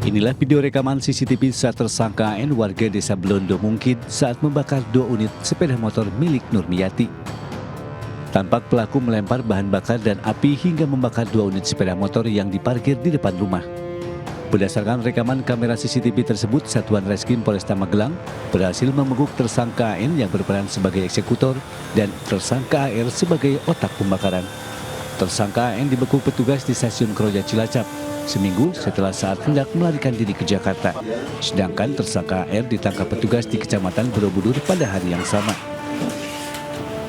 Inilah video rekaman CCTV saat tersangka AN warga desa Blondo Mungkin saat membakar 2 unit sepeda motor milik Nurmiyati. Tampak pelaku melempar bahan bakar dan api hingga membakar 2 unit sepeda motor yang diparkir di depan rumah. Berdasarkan rekaman kamera CCTV tersebut, Satuan Reskrim Polresta Magelang berhasil membekuk tersangka AN yang berperan sebagai eksekutor dan tersangka AR sebagai otak pembakaran. Tersangka AN dibekuk petugas di stasiun Kroja Cilacap seminggu setelah saat hendak melarikan diri ke Jakarta. Sedangkan tersangka AR ditangkap petugas di Kecamatan Borobudur pada hari yang sama.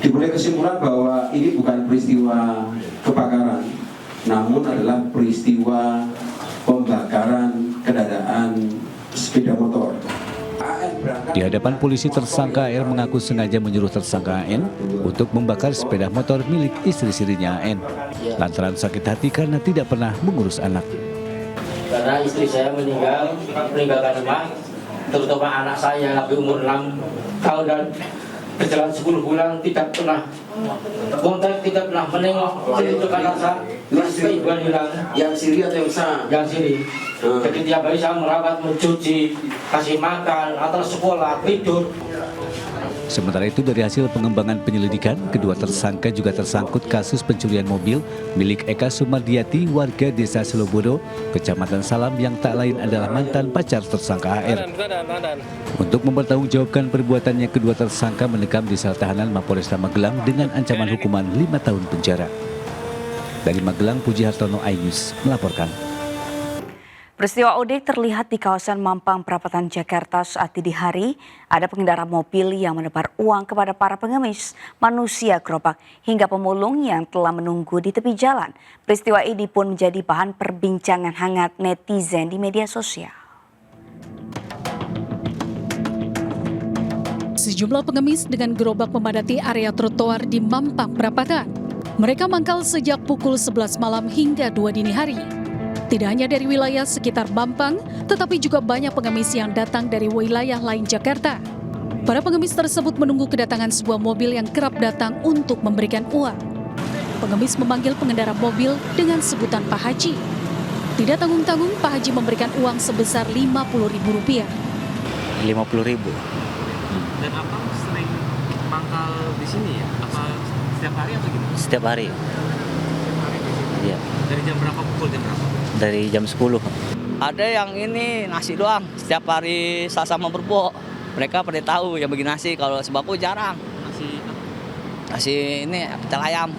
Dibuat kesimpulan bahwa ini bukan peristiwa kebakaran, namun adalah peristiwa pembakaran kendaraan sepeda motor. Di hadapan polisi, tersangka AR mengaku sengaja menyuruh tersangka AN untuk membakar sepeda motor milik istri-istrinya AN lantaran sakit hati karena tidak pernah mengurus anak. Karena istri saya meninggalkan rumah, terutama anak saya yang umur 6 tahun dan berjalan 10 bulan tidak pernah kontak, tidak pernah menengok. Itu karena keibuan hilang. Yang sini atau yang sana? Yang sini. Jadi tiap hari saya merawat, mencuci, kasih makan, antar sekolah, tidur. Sementara itu, dari hasil pengembangan penyelidikan, kedua tersangka juga tersangkut kasus pencurian mobil milik Eka Sumardiati, warga desa Selobodo, Kecamatan Salam, yang tak lain adalah mantan pacar tersangka AR. Untuk mempertanggungjawabkan perbuatannya, kedua tersangka mendekam di sel tahanan Mapolresta Magelang dengan ancaman hukuman 5 tahun penjara. Dari Magelang, Puji Hartono, iNews melaporkan. Peristiwa OD terlihat di kawasan Mampang, Perapatan, Jakarta saat dini hari ada pengendara mobil yang menebar uang kepada para pengemis, manusia gerobak, hingga pemulung yang telah menunggu di tepi jalan. Peristiwa ini pun menjadi bahan perbincangan hangat netizen di media sosial. Sejumlah pengemis dengan gerobak memadati area trotoar di Mampang, Perapatan. Mereka mangkal sejak pukul 11 malam hingga 2 dini hari. Tidak hanya dari wilayah sekitar Mampang, tetapi juga banyak pengemis yang datang dari wilayah lain Jakarta. Para pengemis tersebut menunggu kedatangan sebuah mobil yang kerap datang untuk memberikan uang. Pengemis memanggil pengendara mobil dengan sebutan Pak Haji. Tidak tanggung-tanggung, Pak Haji memberikan uang sebesar Rp50.000. 50.000. Dan apa sering mangkal di sini ya? Apa setiap hari atau gimana? Setiap hari. Iya. Dari jam berapa, pukul jam berapa? Dari jam 10. Ada yang ini nasi doang, setiap hari Selasa sama Berbo. Mereka pada tahu yang bagi nasi, kalau sembako jarang. Nasi apa? Nasi ini pecel ayam.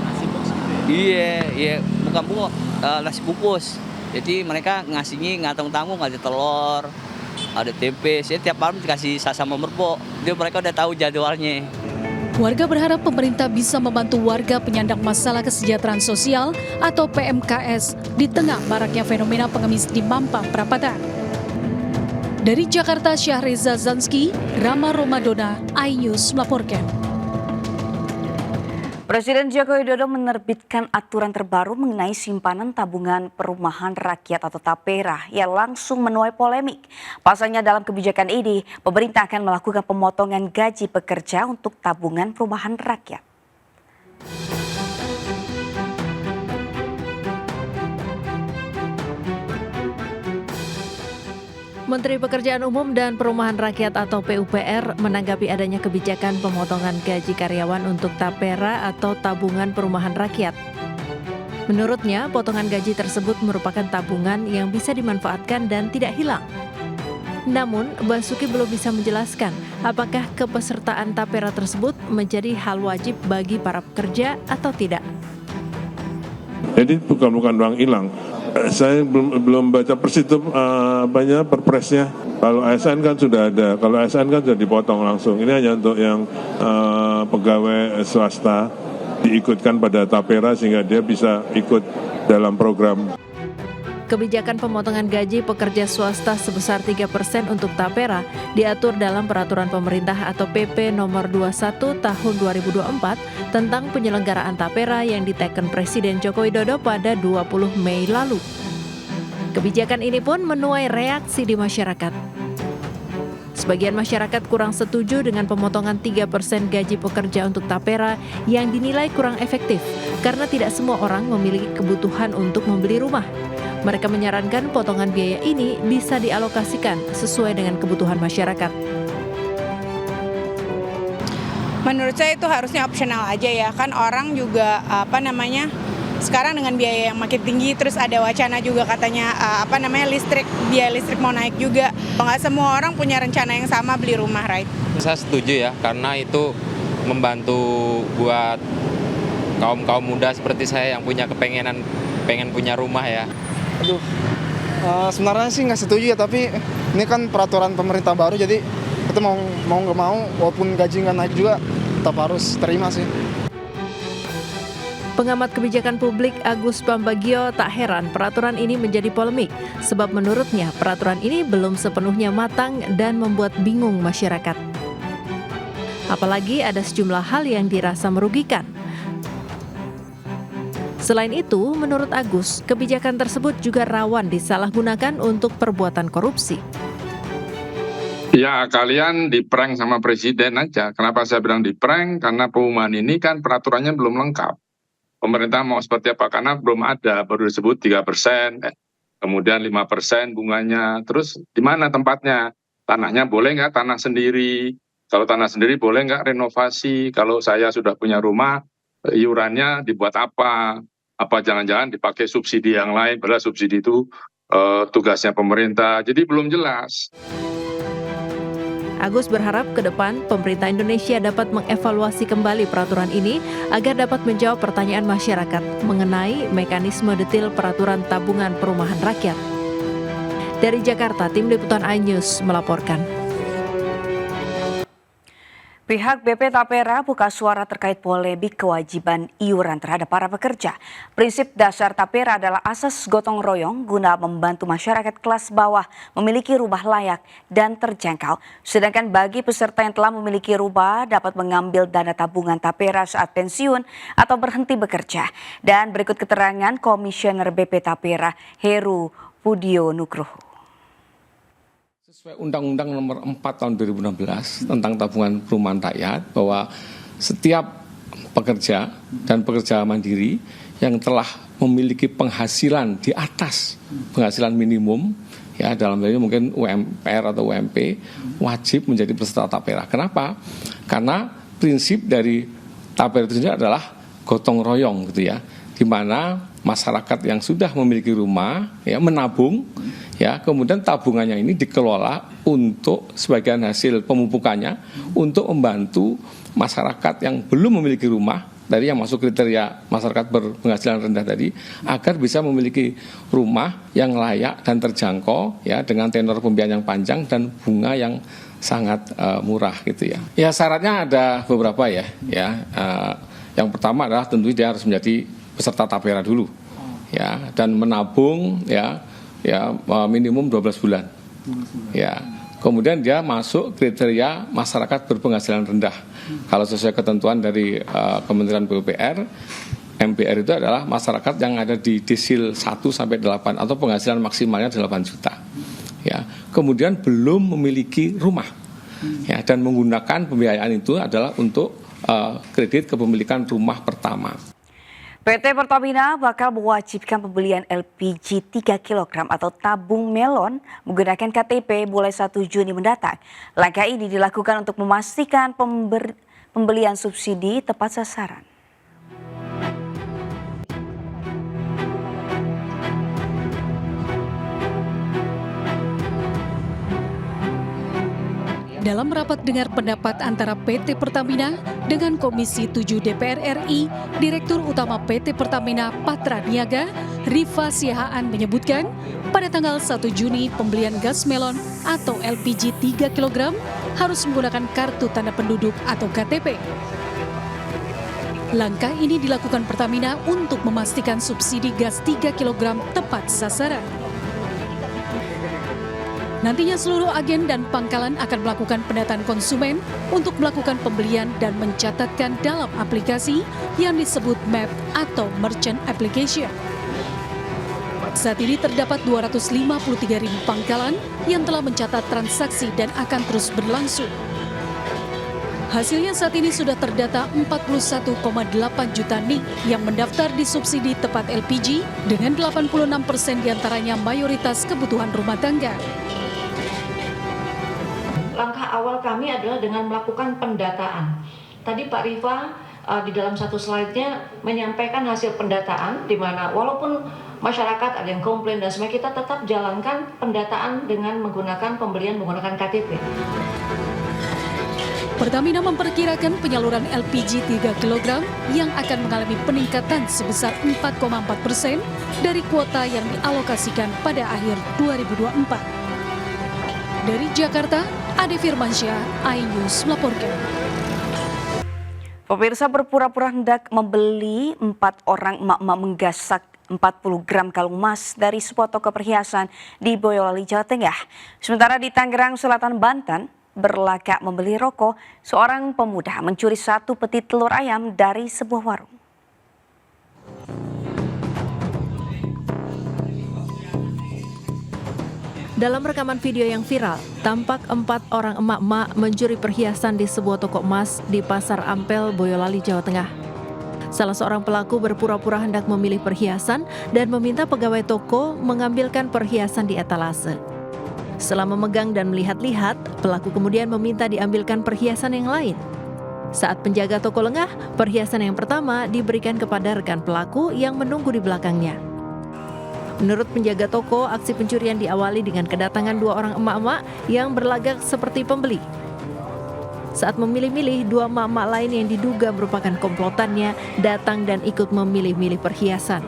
Nasi box gitu ya? Iya, bukan bunga, nasi bungkus. Jadi mereka ngasihnya nggak tanggung-tanggung, ngasih telur, ada tempe. Saya tiap malam dikasih Selasa sama Berbo. Jadi mereka udah tahu jadwalnya. Warga berharap pemerintah bisa membantu warga penyandang masalah kesejahteraan sosial atau PMKS di tengah maraknya fenomena pengemis di Mampang, Perapatan. Dari Jakarta, Syahreza Zanski, Rama Romadona, iNews melaporkan. Presiden Joko Widodo menerbitkan aturan terbaru mengenai simpanan tabungan perumahan rakyat atau TAPERA yang langsung menuai polemik. Pasalnya dalam kebijakan ini, pemerintah akan melakukan pemotongan gaji pekerja untuk tabungan perumahan rakyat. Menteri Pekerjaan Umum dan Perumahan Rakyat atau PUPR menanggapi adanya kebijakan pemotongan gaji karyawan untuk TAPERA atau tabungan perumahan rakyat. Menurutnya, potongan gaji tersebut merupakan tabungan yang bisa dimanfaatkan dan tidak hilang. Namun, Basuki belum bisa menjelaskan apakah kepesertaan TAPERA tersebut menjadi hal wajib bagi para pekerja atau tidak. Jadi bukan uang hilang. Saya belum baca persis itu perpresnya. Kalau ASN kan sudah ada, kalau ASN kan sudah dipotong langsung. Ini hanya untuk yang pegawai swasta diikutkan pada TAPERA sehingga dia bisa ikut dalam program. Kebijakan pemotongan gaji pekerja swasta sebesar 3% untuk TAPERA diatur dalam Peraturan Pemerintah atau PP Nomor 21 Tahun 2024 tentang penyelenggaraan TAPERA yang diteken Presiden Joko Widodo pada 20 Mei lalu. Kebijakan ini pun menuai reaksi di masyarakat. Sebagian masyarakat kurang setuju dengan pemotongan 3% gaji pekerja untuk TAPERA yang dinilai kurang efektif karena tidak semua orang memiliki kebutuhan untuk membeli rumah. Mereka menyarankan potongan biaya ini bisa dialokasikan sesuai dengan kebutuhan masyarakat. Menurut saya itu harusnya opsional aja ya, kan orang juga sekarang dengan biaya yang makin tinggi, terus ada wacana juga katanya biaya listrik mau naik juga. Nggak semua orang punya rencana yang sama beli rumah, right? Saya setuju ya, karena itu membantu buat kaum muda seperti saya yang pengen punya rumah ya. Sebenarnya sih nggak setuju ya, tapi ini kan peraturan pemerintah baru, jadi kita mau nggak mau, walaupun gaji nggak naik juga tetap harus terima sih. Pengamat kebijakan publik Agus Pambagio tak heran peraturan ini menjadi polemik, sebab menurutnya peraturan ini belum sepenuhnya matang dan membuat bingung masyarakat. Apalagi ada sejumlah hal yang dirasa merugikan. Selain itu, menurut Agus, kebijakan tersebut juga rawan disalahgunakan untuk perbuatan korupsi. Ya, kalian di-prank sama presiden aja. Kenapa saya bilang di-prank? Karena pengumuman ini kan peraturannya belum lengkap. Pemerintah mau seperti apa? Karena belum ada, baru disebut 3%, kemudian 5% bunganya. Terus di mana tempatnya? Tanahnya boleh nggak tanah sendiri? Kalau tanah sendiri boleh nggak renovasi? Kalau saya sudah punya rumah, iurannya dibuat apa? Apa jangan-jangan dipakai subsidi yang lain? Padahal subsidi itu tugasnya pemerintah. Jadi belum jelas. Agus berharap ke depan pemerintah Indonesia dapat mengevaluasi kembali peraturan ini agar dapat menjawab pertanyaan masyarakat mengenai mekanisme detail peraturan tabungan perumahan rakyat. Dari Jakarta, Tim Liputan iNews melaporkan. Pihak BP Tapera buka suara terkait polemik kewajiban iuran terhadap para pekerja. Prinsip dasar Tapera adalah asas gotong royong guna membantu masyarakat kelas bawah memiliki rumah layak dan terjangkau. Sedangkan bagi peserta yang telah memiliki rumah dapat mengambil dana tabungan Tapera saat pensiun atau berhenti bekerja. Dan berikut keterangan Komisioner BP Tapera Heru Pudio Nugroho. Sesuai Undang-Undang Nomor 4 Tahun 2016 tentang tabungan perumahan rakyat, bahwa setiap pekerja dan pekerja mandiri yang telah memiliki penghasilan di atas penghasilan minimum, ya dalam hal ini mungkin UMR atau UMP, wajib menjadi peserta Tapera. Kenapa? Karena prinsip dari Tapera itu adalah gotong royong gitu ya, di mana masyarakat yang sudah memiliki rumah ya menabung, ya kemudian tabungannya ini dikelola untuk sebagian hasil pemupukannya untuk membantu masyarakat yang belum memiliki rumah, dari yang masuk kriteria masyarakat berpenghasilan rendah tadi, agar bisa memiliki rumah yang layak dan terjangkau ya dengan tenor pembiayaan yang panjang dan bunga yang sangat murah gitu ya. Ya syaratnya ada beberapa ya. Yang pertama adalah tentu dia harus menjadi peserta Tapera dulu, ya, dan menabung ya minimum 12 bulan, ya. Kemudian dia masuk kriteria masyarakat berpenghasilan rendah. Kalau sesuai ketentuan dari Kementerian PUPR, MPR itu adalah masyarakat yang ada di desil 1 sampai 8 atau penghasilan maksimalnya 8 juta, ya. Kemudian belum memiliki rumah, ya, dan menggunakan pembiayaan itu adalah untuk kredit kepemilikan rumah pertama. PT Pertamina bakal mewajibkan pembelian LPG 3 kg atau tabung melon menggunakan KTP mulai 1 Juni mendatang. Langkah ini dilakukan untuk memastikan pembelian subsidi tepat sasaran. Dalam rapat dengar pendapat antara PT Pertamina dengan Komisi 7 DPR RI, Direktur Utama PT Pertamina Patra Niaga, Rifa Siahaan menyebutkan, pada tanggal 1 Juni pembelian gas melon atau LPG 3 kg harus menggunakan kartu tanda penduduk atau KTP. Langkah ini dilakukan Pertamina untuk memastikan subsidi gas 3 kg tepat sasaran. Nantinya seluruh agen dan pangkalan akan melakukan pendataan konsumen untuk melakukan pembelian dan mencatatkan dalam aplikasi yang disebut MAP atau Merchant Application. Saat ini terdapat 253.000 pangkalan yang telah mencatat transaksi dan akan terus berlangsung. Hasilnya saat ini sudah terdata 41,8 juta NIK yang mendaftar di subsidi tepat LPG dengan 86% diantaranya mayoritas kebutuhan rumah tangga. Langkah awal kami adalah dengan melakukan pendataan. Tadi Pak Rifa di dalam satu slide-nya menyampaikan hasil pendataan di mana walaupun masyarakat ada yang komplain dan semuanya, kita tetap jalankan pendataan dengan menggunakan pembelian menggunakan KTP. Pertamina memperkirakan penyaluran LPG 3 kg yang akan mengalami peningkatan sebesar 4,4% dari kuota yang dialokasikan pada akhir 2024. Dari Jakarta, Ade Firmansyah, iNews melaporkan. Pemirsa berpura-pura hendak membeli 4 orang emak-emak menggasak 40 gram kalung emas dari sebuah toko perhiasan di Boyolali, Jawa Tengah. Sementara di Tangerang Selatan, Banten, berlagak membeli rokok, seorang pemuda mencuri 1 peti telur ayam dari sebuah warung. Dalam rekaman video yang viral, tampak 4 orang emak-emak mencuri perhiasan di sebuah toko emas di Pasar Ampel, Boyolali, Jawa Tengah. Salah seorang pelaku berpura-pura hendak memilih perhiasan dan meminta pegawai toko mengambilkan perhiasan di etalase. Setelah memegang dan melihat-lihat, pelaku kemudian meminta diambilkan perhiasan yang lain. Saat penjaga toko lengah, perhiasan yang pertama diberikan kepada rekan pelaku yang menunggu di belakangnya. Menurut penjaga toko, aksi pencurian diawali dengan kedatangan 2 orang emak-emak yang berlagak seperti pembeli. Saat memilih-milih, 2 emak-emak lain yang diduga merupakan komplotannya datang dan ikut memilih-milih perhiasan.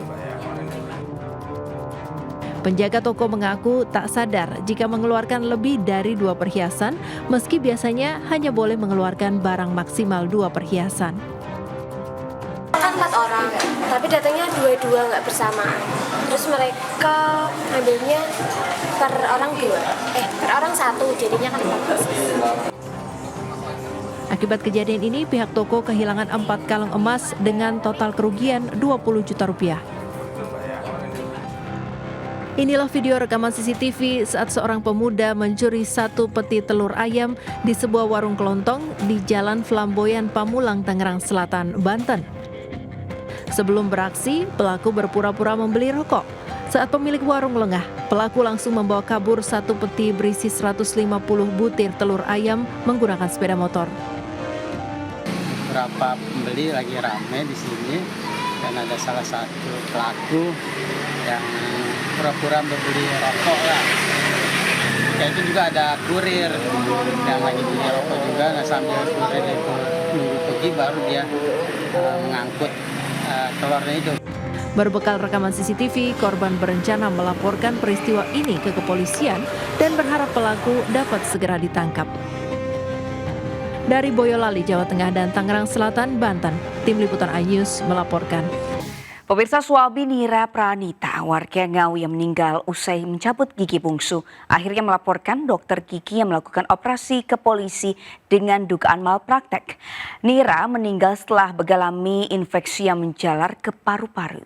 Penjaga toko mengaku tak sadar jika mengeluarkan lebih dari 2 perhiasan, meski biasanya hanya boleh mengeluarkan barang maksimal 2 perhiasan. Kan 4 orang, tapi datangnya 2-2 nggak bersamaan. Terus mereka ambilnya per orang 1, jadinya kan 4. Akibat kejadian ini, pihak toko kehilangan 4 kalung emas dengan total kerugian 20 juta rupiah. Inilah video rekaman CCTV saat seorang pemuda mencuri 1 peti telur ayam di sebuah warung kelontong di Jalan Flamboyan, Pamulang, Tangerang Selatan, Banten. Sebelum beraksi, pelaku berpura-pura membeli rokok. Saat pemilik warung lengah, pelaku langsung membawa kabur 1 peti berisi 150 butir telur ayam menggunakan sepeda motor. Beberapa pembeli lagi ramai di sini dan ada salah satu pelaku yang pura-pura membeli rokok lah. Kayak itu juga ada kurir yang lagi beli rokok juga, nah sambil kurir itu nunggu pergi baru dia mengangkut telurnya itu. Berbekal rekaman CCTV, korban berencana melaporkan peristiwa ini ke kepolisian dan berharap pelaku dapat segera ditangkap. Dari Boyolali, Jawa Tengah dan Tangerang Selatan, Banten, Tim Liputan iNews melaporkan. Pemirsa, suami Nira Pranita, warga Ngawi yang meninggal usai mencabut gigi bungsu, akhirnya melaporkan dokter gigi yang melakukan operasi ke polisi dengan dugaan malpraktek. Nira meninggal setelah mengalami infeksi yang menjalar ke paru-paru.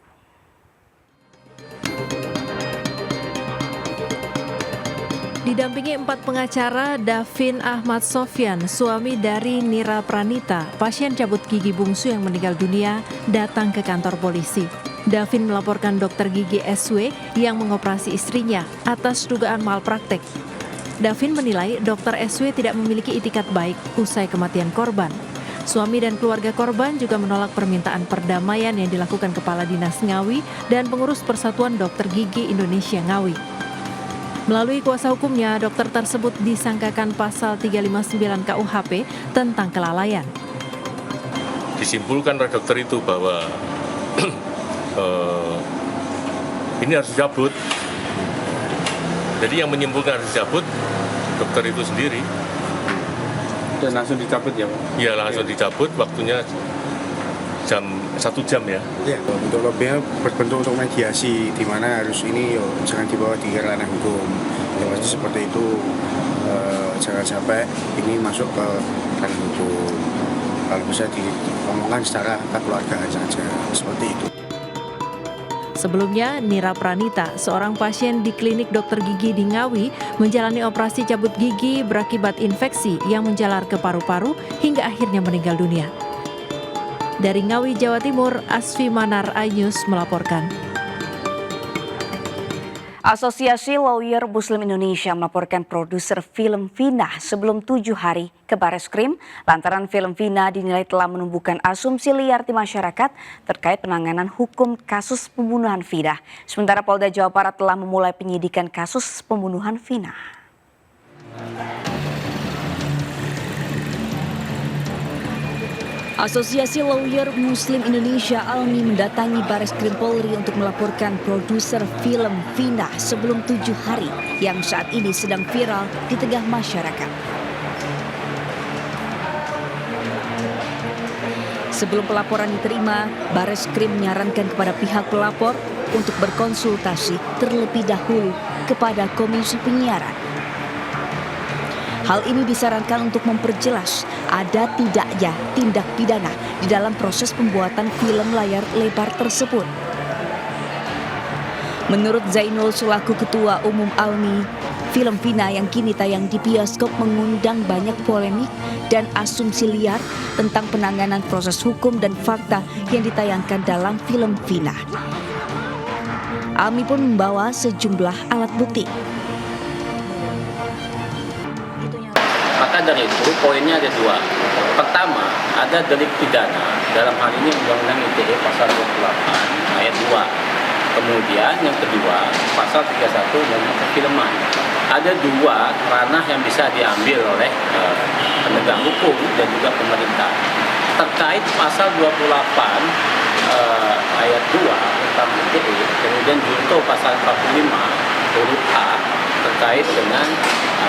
Didampingi 4 pengacara, Davin Ahmad Sofyan, suami dari Nira Pranita, pasien cabut gigi bungsu yang meninggal dunia, datang ke kantor polisi. Davin melaporkan dokter gigi SW yang mengoperasi istrinya atas dugaan malpraktek. Davin menilai dokter SW tidak memiliki itikat baik usai kematian korban. Suami dan keluarga korban juga menolak permintaan perdamaian yang dilakukan Kepala Dinas Ngawi dan pengurus Persatuan Dokter Gigi Indonesia Ngawi. Melalui kuasa hukumnya, dokter tersebut disangkakan pasal 359 KUHP tentang kelalaian. Disimpulkan oleh dokter itu bahwa ini harus dicabut. Jadi yang menyimpulkan harus dicabut dokter itu sendiri. Dan langsung dicabut ya Pak? Iya, langsung dicabut, waktunya 1 jam ya. Ya, untuk lobbynya berbentuk untuk mediasi, di mana harus ini jangan dibawa di ranah hukum. Yang seperti itu, jangan sampai ini masuk ke ranah hukum. Kalau bisa diomongkan secara kekeluargaan saja, seperti itu. Sebelumnya, Nira Pranita, seorang pasien di klinik dokter gigi di Ngawi, menjalani operasi cabut gigi berakibat infeksi yang menjalar ke paru-paru hingga akhirnya meninggal dunia. Dari Ngawi, Jawa Timur, Asfi Manar Ayus melaporkan. Asosiasi Lawyer Muslim Indonesia melaporkan produser film Vina sebelum 7 hari ke Bareskrim lantaran film Vina dinilai telah menumbuhkan asumsi liar di masyarakat terkait penanganan hukum kasus pembunuhan Vina. Sementara Polda Jawa Barat telah memulai penyidikan kasus pembunuhan Vina. Asosiasi Lawyer Muslim Indonesia ALMI mendatangi Bareskrim Polri untuk melaporkan produser film Vina sebelum 7 hari yang saat ini sedang viral di tengah masyarakat. Sebelum pelaporan diterima, Bareskrim menyarankan kepada pihak pelapor untuk berkonsultasi terlebih dahulu kepada Komisi Penyiaran. Hal ini disarankan untuk memperjelas ada tidaknya tindak pidana di dalam proses pembuatan film layar lebar tersebut. Menurut Zainul selaku Ketua Umum ALMI, film Vina yang kini tayang di bioskop mengundang banyak polemik dan asumsi liar tentang penanganan proses hukum dan fakta yang ditayangkan dalam film Vina. ALMI pun membawa sejumlah alat bukti. Maka dari itu poinnya ada 2. Pertama, ada delik pidana dalam hal ini Undang-Undang ITE pasal 28 ayat 2. Kemudian yang kedua, pasal 31 Undang-Undang Perfilman. Ada 2 ranah yang bisa diambil oleh penegak hukum dan juga pemerintah. Terkait pasal 28 ayat 2 tentang ITE, kemudian junto pasal 45 huruf A terkait dengan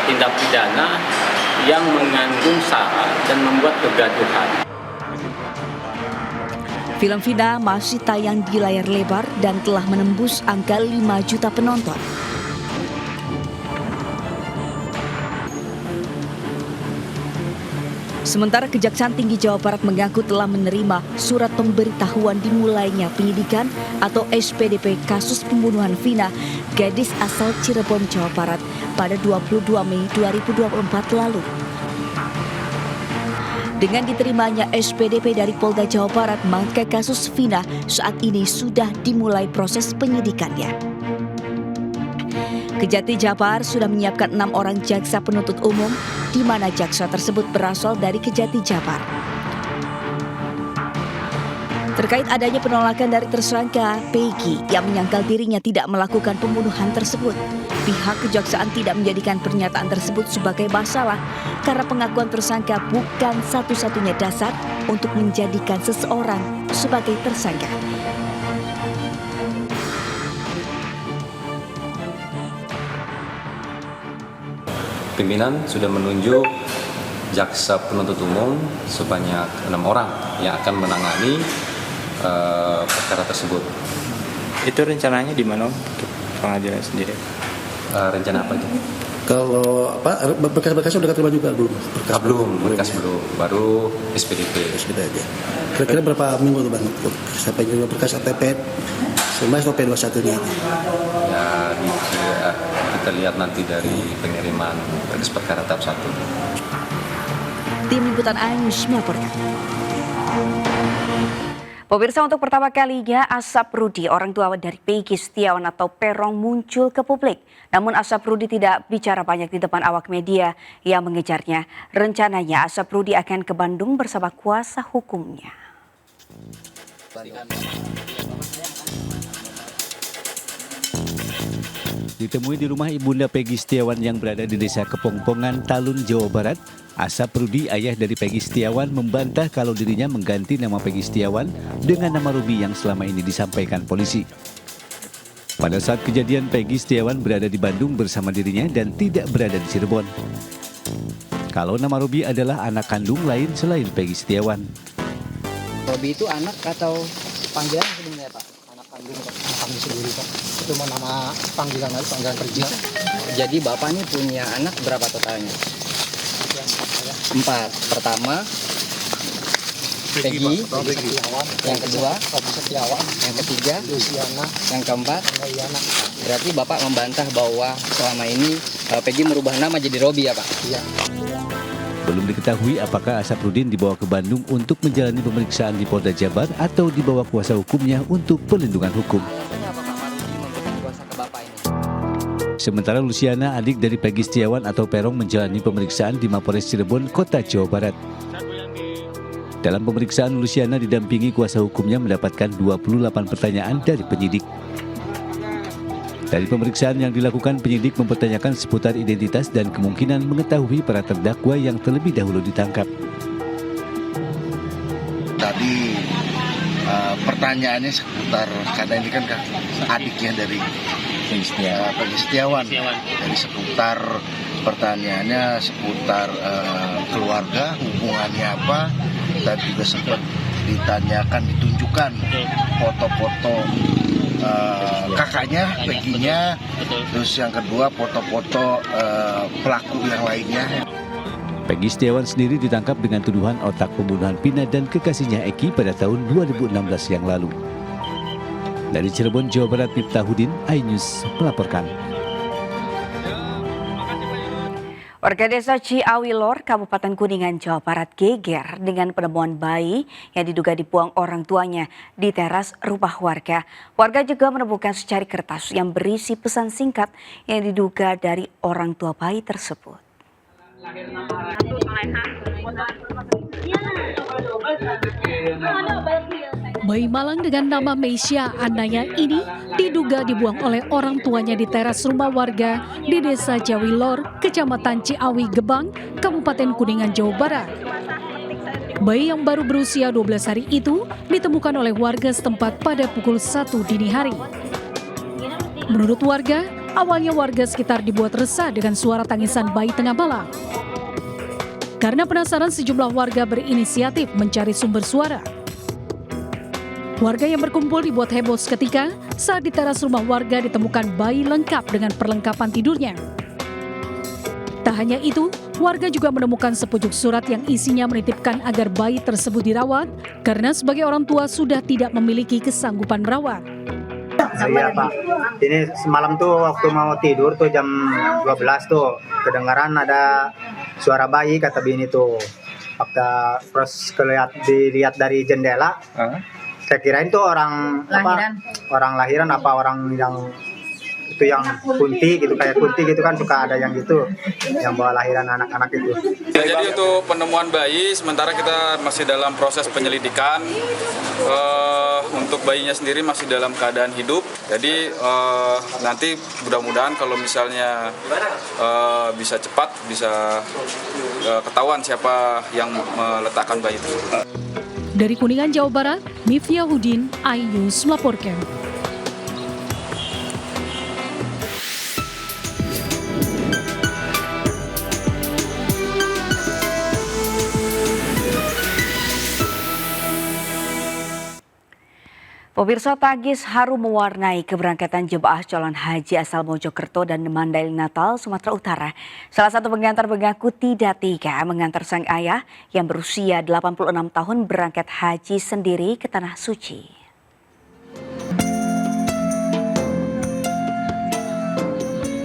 tindak pidana yang mengandung sara dan membuat kegaduhan. Film Vina masih tayang di layar lebar dan telah menembus angka 5 juta penonton. Sementara Kejaksaan Tinggi Jawa Barat mengaku telah menerima surat pemberitahuan dimulainya penyidikan atau SPDP kasus pembunuhan Vina, gadis asal Cirebon, Jawa Barat pada 22 Mei 2024 lalu. Dengan diterimanya SPDP dari Polda Jawa Barat, maka kasus Vina saat ini sudah dimulai proses penyidikannya. Kejati Jabar sudah menyiapkan 6 orang jaksa penuntut umum, di mana jaksa tersebut berasal dari Kejati Jabar. Terkait adanya penolakan dari tersangka Peggy yang menyangkal dirinya tidak melakukan pembunuhan tersebut, pihak kejaksaan tidak menjadikan pernyataan tersebut sebagai masalah karena pengakuan tersangka bukan satu-satunya dasar untuk menjadikan seseorang sebagai tersangka. Pimpinan sudah menunjuk jaksa penuntut umum sebanyak 6 orang yang akan menangani perkara tersebut. Itu rencananya di mana untuk pengadilan sendiri? Rencana apa itu? Kalau berkas sudah terima juga belum? Berkas belum, baru SPDP. SPDP aja. Kira-kira berapa minggu tuh Bang sampai juga berkas ATP sampai P21 nya? Ya, kita lihat nanti dari pengiriman berkas perkara tahap 1. Tim Liputan Ayus melaporkan. Pemirsa, untuk pertama kalinya Asap Rudi, orang tua dari Peggy Setiawan atau Peron, muncul ke publik. Namun Asap Rudi tidak bicara banyak di depan awak media yang mengejarnya. Rencananya Asap Rudi akan ke Bandung bersama kuasa hukumnya. Ditemui di rumah Ibunda Peggy Setiawan yang berada di Desa Kepongpongan, Talun, Jawa Barat, Asap Rudi, ayah dari Peggy Setiawan, membantah kalau dirinya mengganti nama Peggy Setiawan dengan nama Ruby yang selama ini disampaikan polisi. Pada saat kejadian, Peggy Setiawan berada di Bandung bersama dirinya dan tidak berada di Cirebon. Kalau nama Ruby adalah anak kandung lain selain Peggy Setiawan. Ruby itu anak atau panggilan sebenarnya Pak? Anak kandung sendiri Pak. Itu nama panggilan kerja. Jadi Bapak ini punya anak berapa totalnya? 4. Pertama Peggy, yang kedua yang ketiga, yang keempat. Berarti Bapak membantah bahwa selama ini Peggy merubah nama jadi Robi ya Pak? Iya. Belum diketahui apakah Asapruddin dibawa ke Bandung untuk menjalani pemeriksaan di Polda Jabar atau dibawa kuasa hukumnya untuk perlindungan hukum. Sementara Luciana, adik dari Peggy Setiawan atau Peron, menjalani pemeriksaan di Mapolres Cirebon, Kota Jawa Barat. Dalam pemeriksaan, Luciana didampingi kuasa hukumnya mendapatkan 28 pertanyaan dari penyidik. Dari pemeriksaan yang dilakukan, penyidik mempertanyakan seputar identitas dan kemungkinan mengetahui para terdakwa yang terlebih dahulu ditangkap. Tadi pertanyaannya seputar, karena ini kan adiknya dari Peggy Setiawan. Jadi seputar pertanyaannya seputar keluarga, hubungannya apa, dan juga sempat ditanyakan, ditunjukkan foto-foto kakaknya, Peggy-nya, terus yang kedua foto-foto pelaku yang lainnya. Peggy Setiawan sendiri ditangkap dengan tuduhan otak pembunuhan Pina dan kekasihnya Eki pada tahun 2016 yang lalu. Dari Cirebon, Jawa Barat, Miftahudin, iNews melaporkan. Warga desa Ciawilor, Kabupaten Kuningan, Jawa Barat geger dengan penemuan bayi yang diduga dibuang orang tuanya di teras rumah warga. Warga juga menemukan secari kertas yang berisi pesan singkat yang diduga dari orang tua bayi tersebut. Bayi malang dengan nama Meisya Anaya ini diduga dibuang oleh orang tuanya di teras rumah warga di Desa Ciawilor, Kecamatan Ciawi Gebang, Kabupaten Kuningan, Jawa Barat. Bayi yang baru berusia 12 hari itu ditemukan oleh warga setempat pada pukul 1 dini hari. Menurut warga, awalnya warga sekitar dibuat resah dengan suara tangisan bayi tengah malam. Karena penasaran, sejumlah warga berinisiatif mencari sumber suara. Warga yang berkumpul dibuat heboh seketika saat di teras rumah warga ditemukan bayi lengkap dengan perlengkapan tidurnya. Tak hanya itu, warga juga menemukan sepucuk surat yang isinya menitipkan agar bayi tersebut dirawat karena sebagai orang tua sudah tidak memiliki kesanggupan merawat. Iya Pak, ini semalam tuh waktu mau tidur tuh jam 12 tuh kedengaran ada suara bayi, kata bini tuh. Waktu terus dilihat dari jendela, saya kirain tuh orang lahiran apa orang yang itu yang kunti gitu, kayak kunti gitu kan, suka ada yang gitu yang bawa lahiran anak-anak itu. Ya, jadi untuk penemuan bayi sementara kita masih dalam proses penyelidikan. Untuk bayinya sendiri masih dalam keadaan hidup. Jadi nanti mudah-mudahan kalau misalnya bisa cepat, bisa ketahuan siapa yang meletakkan bayi itu. Dari Kuningan, Jawa Barat, Miftahudin, iNews melaporkan. Pemirsa, tangis haru mewarnai keberangkatan jemaah calon haji asal Mojokerto dan Mandailing Natal, Sumatera Utara. Salah satu pengantar mengaku tidak tega mengantar sang ayah yang berusia 86 tahun berangkat haji sendiri ke Tanah Suci.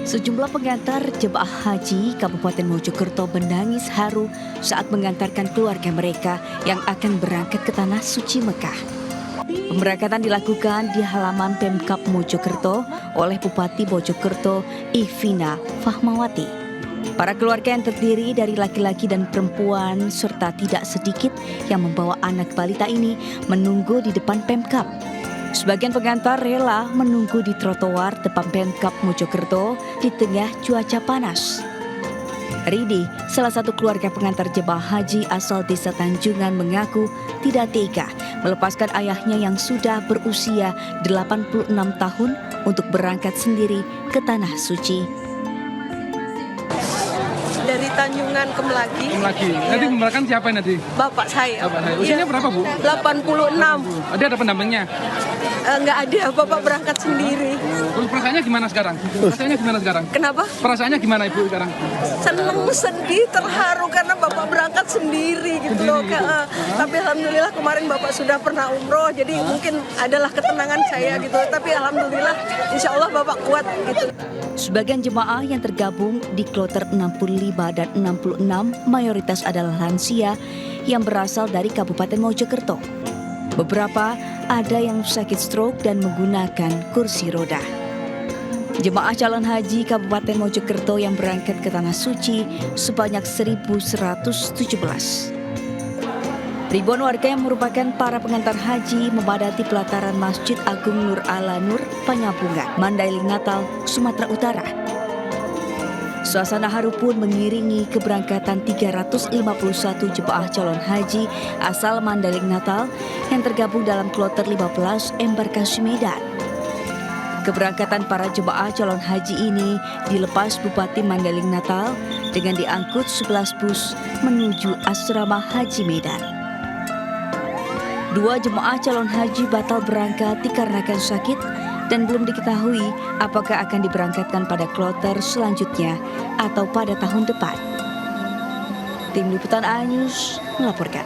Sejumlah pengantar jemaah haji Kabupaten Mojokerto menangis haru saat mengantarkan keluarga mereka yang akan berangkat ke Tanah Suci Mekah. Pemberangkatan dilakukan di halaman Pemkab Mojokerto oleh Bupati Mojokerto Ivina Fahmawati. Para keluarga yang terdiri dari laki-laki dan perempuan serta tidak sedikit yang membawa anak balita ini menunggu di depan Pemkab. Sebagian pengantar rela menunggu di trotoar depan Pemkab Mojokerto di tengah cuaca panas. Ridi, salah satu keluarga pengantar jemaah haji asal Desa Tanjungan, mengaku tidak tega melepaskan ayahnya yang sudah berusia 86 tahun untuk berangkat sendiri ke Tanah Suci. Dari Tanjungan Kemelagi. Kemelagi. Nanti memberangkatkan siapa nanti? Bapak saya. Bapak saya. Usianya berapa, Bu? 86. Ada pendampingnya? Nggak ada, Bapak berangkat sendiri. Terus perasaannya gimana sekarang? Kenapa? Perasaannya gimana Ibu sekarang? Seneng, sedih, terharu karena Bapak berangkat sendiri gitu loh. Tapi alhamdulillah kemarin Bapak sudah pernah umroh, jadi mungkin adalah ketenangan saya gitu. Tapi alhamdulillah insya Allah Bapak kuat gitu. Sebagian jemaah yang tergabung di kloter 65 dan 66 mayoritas adalah lansia yang berasal dari Kabupaten Mojokerto. Beberapa ada yang sakit stroke dan menggunakan kursi roda. Jemaah calon haji Kabupaten Mojokerto yang berangkat ke Tanah Suci sebanyak 1.117. Ribuan warga yang merupakan para pengantar haji memadati pelataran Masjid Agung Nur Ala Nur, Panyapungan, Mandailing Natal, Sumatera Utara. Suasana haru pun mengiringi keberangkatan 351 jemaah calon haji asal Mandailing Natal yang tergabung dalam kloter 15 embarkasi Medan. Keberangkatan para jemaah calon haji ini dilepas Bupati Mandailing Natal dengan diangkut 11 bus menuju asrama Haji Medan. 2 jemaah calon haji batal berangkat dikarenakan sakit dan belum diketahui apakah akan diberangkatkan pada kloter selanjutnya atau pada tahun depan. Tim Liputan A News melaporkan.